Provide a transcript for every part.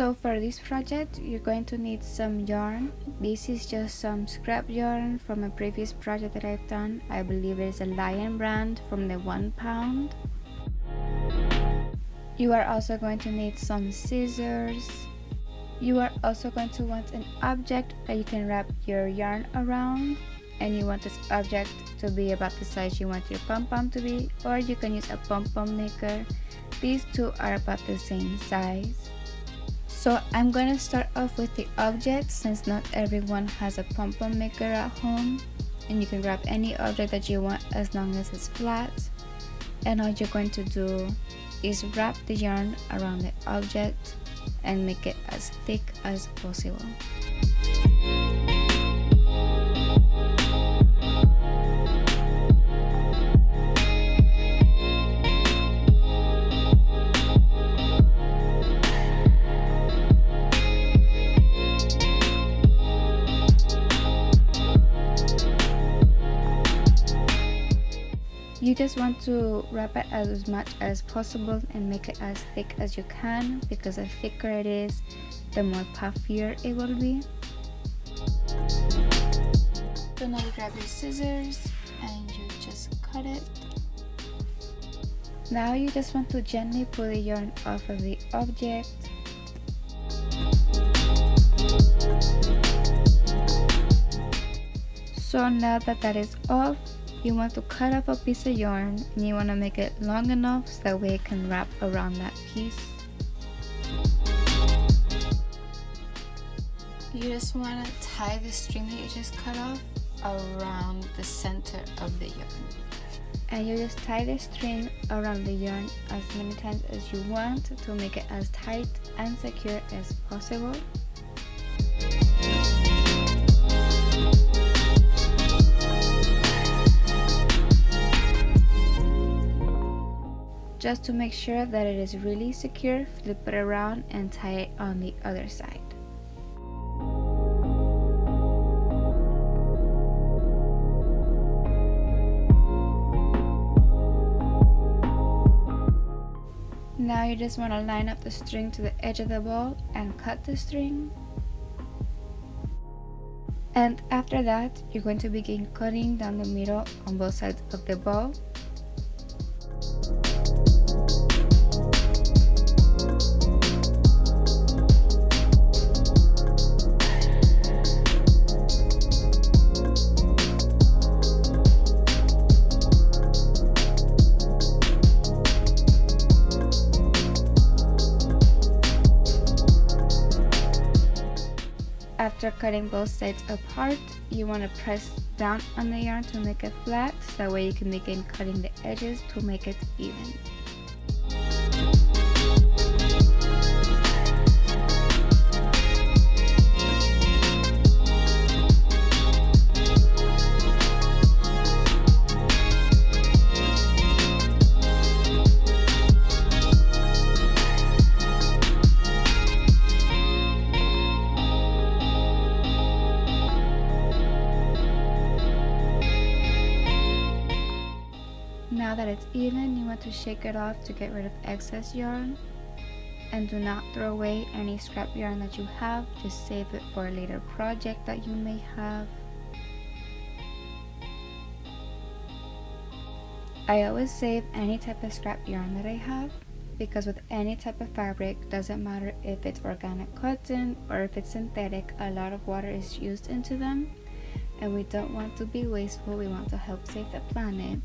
So for this project, you're going to need some yarn. This is just some scrap yarn from a previous project that I've done. I believe it is a Lion brand from the 1 pound. You are also going to need some scissors. You are also going to want an object that you can wrap your yarn around, and you want this object to be about the size you want your pom-pom to be, or you can use a pom-pom maker. These two are about the same size. So I'm going to start off with the object, since not everyone has a pom-pom maker at home, and you can grab any object that you want as long as it's flat. And all you're going to do is wrap the yarn around the object and make it as thick as possible. You just want to wrap it as much as possible and make it as thick as you can, because the thicker it is, the more puffier it will be. So now you grab your scissors and you just cut it. Now you just want to gently pull the yarn off of the object. So now that that is off, you want to cut off a piece of yarn, and you want to make it long enough so that way it can wrap around that piece. You just want to tie the string that you just cut off around the center of the yarn. And you just tie the string around the yarn as many times as you want to make it as tight and secure as possible. Just to make sure that it is really secure, flip it around and tie it on the other side. Now you just want to line up the string to the edge of the ball and cut the string. And after that, you're going to begin cutting down the middle on both sides of the ball. After cutting both sides apart, you want to press down on the yarn to make it flat, so that way you can begin cutting the edges to make it even. Now that it's even, you want to shake it off to get rid of excess yarn, and do not throw away any scrap yarn that you have. Just save it for a later project that you may have. I always save any type of scrap yarn that I have, because with any type of fabric, doesn't matter if it's organic cotton or if it's synthetic, a lot of water is used into them, and we don't want to be wasteful. We want to help save the planet.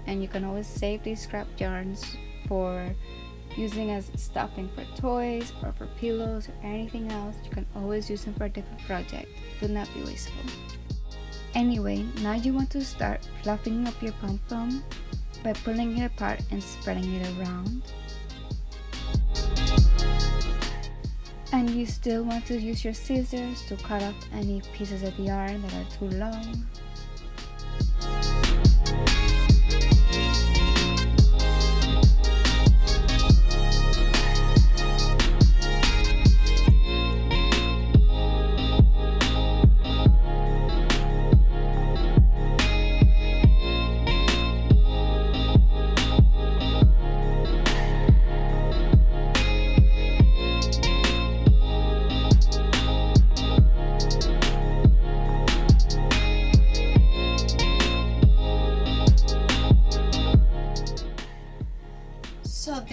And you can always save these scrap yarns for using as stuffing for toys or for pillows or anything else. You can always use them for a different project. Do not be wasteful. Anyway, now you want to start fluffing up your pom-pom by pulling it apart and spreading it around. And you still want to use your scissors to cut off any pieces of yarn that are too long.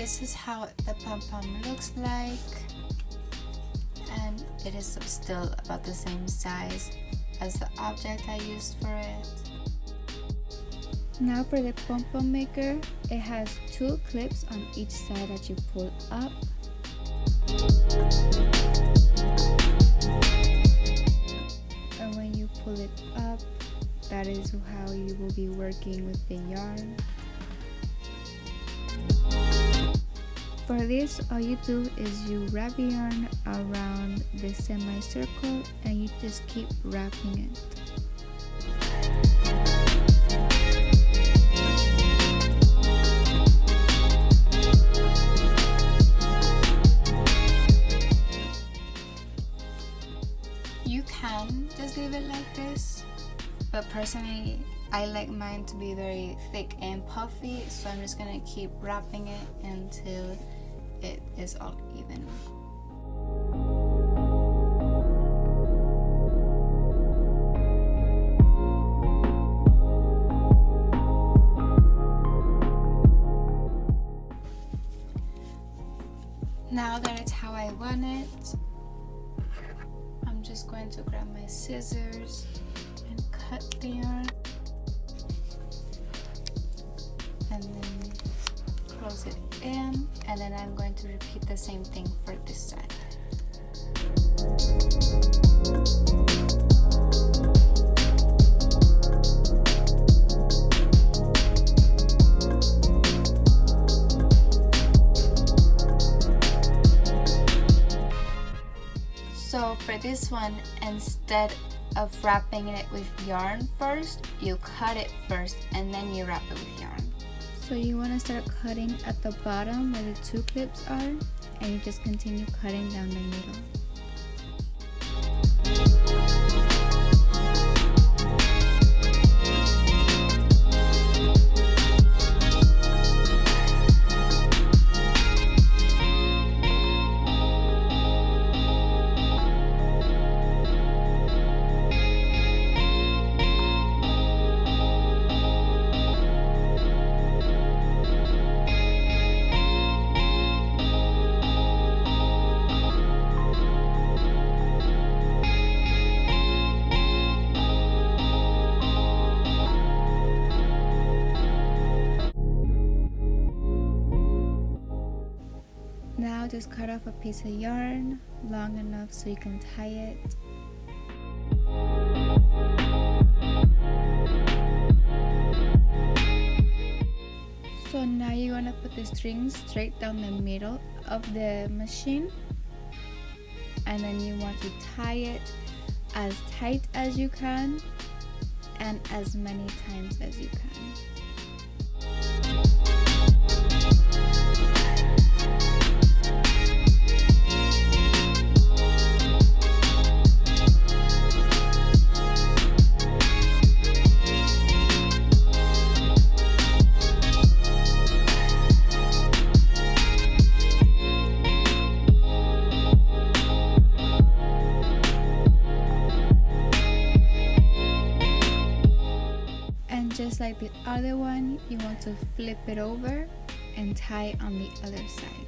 this is how the pom-pom looks like, and it is still about the same size as the object I used for it. Now for the pom-pom maker, it has 2 clips on each side that you pull up. And when you pull it up, that is how you will be working with the yarn. For this, all you do is you wrap yarn around the semicircle and you just keep wrapping it. You can just leave it like this, but personally I like mine to be very thick and puffy, so I'm just gonna keep wrapping it until it is all even. Now that it's how I want it, I'm just going to grab my scissors and cut the yarn, and then close it in, and then I'm going to repeat the same thing for this side. So for this one, instead of wrapping it with yarn first, you cut it first and then you wrap it with yarn. So you want to start cutting at the bottom where the 2 clips are, and you just continue cutting down the middle. Now just cut off a piece of yarn long enough so you can tie it. So now you're going to put the strings straight down the middle of the machine, and then you want to tie it as tight as you can and as many times as you can. Just like the other one, you want to flip it over and tie on the other side.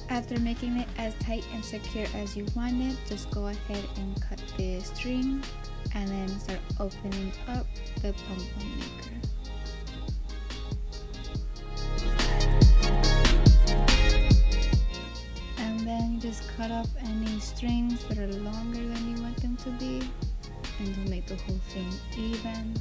After making it as tight and secure as you want it, just go ahead and cut the string and then start opening up the pom-pom maker. And then you just cut off any strings that are longer than you want them to be, and to make the whole thing even.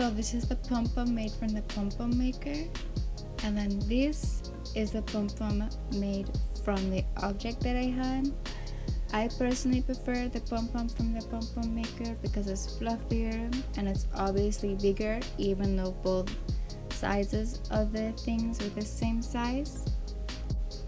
So this is the pom-pom made from the pom-pom maker, and then this is the pom-pom made from the object that I had. I personally prefer the pom-pom from the pom-pom maker because it's fluffier and it's obviously bigger, even though both sizes of the things are the same size.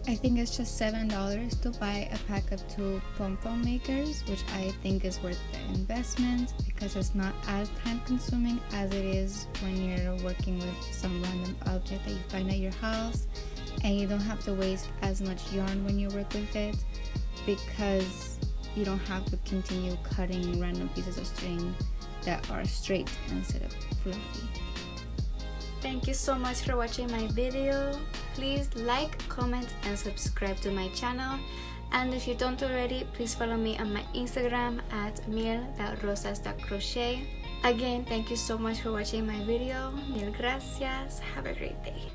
I think it's just $7 to buy a pack of 2 pom-pom makers, which I think is worth the investment because it's not as time consuming as it is when you're working with some random object that you find at your house, and you don't have to waste as much yarn when you work with it because you don't have to continue cutting random pieces of string that are straight instead of fluffy. Thank you so much for watching my video. Please like, comment, and subscribe to my channel. And if you don't already, please follow me on my Instagram at miel.rosas.crochet. Again, thank you so much for watching my video. Mil gracias. Have a great day.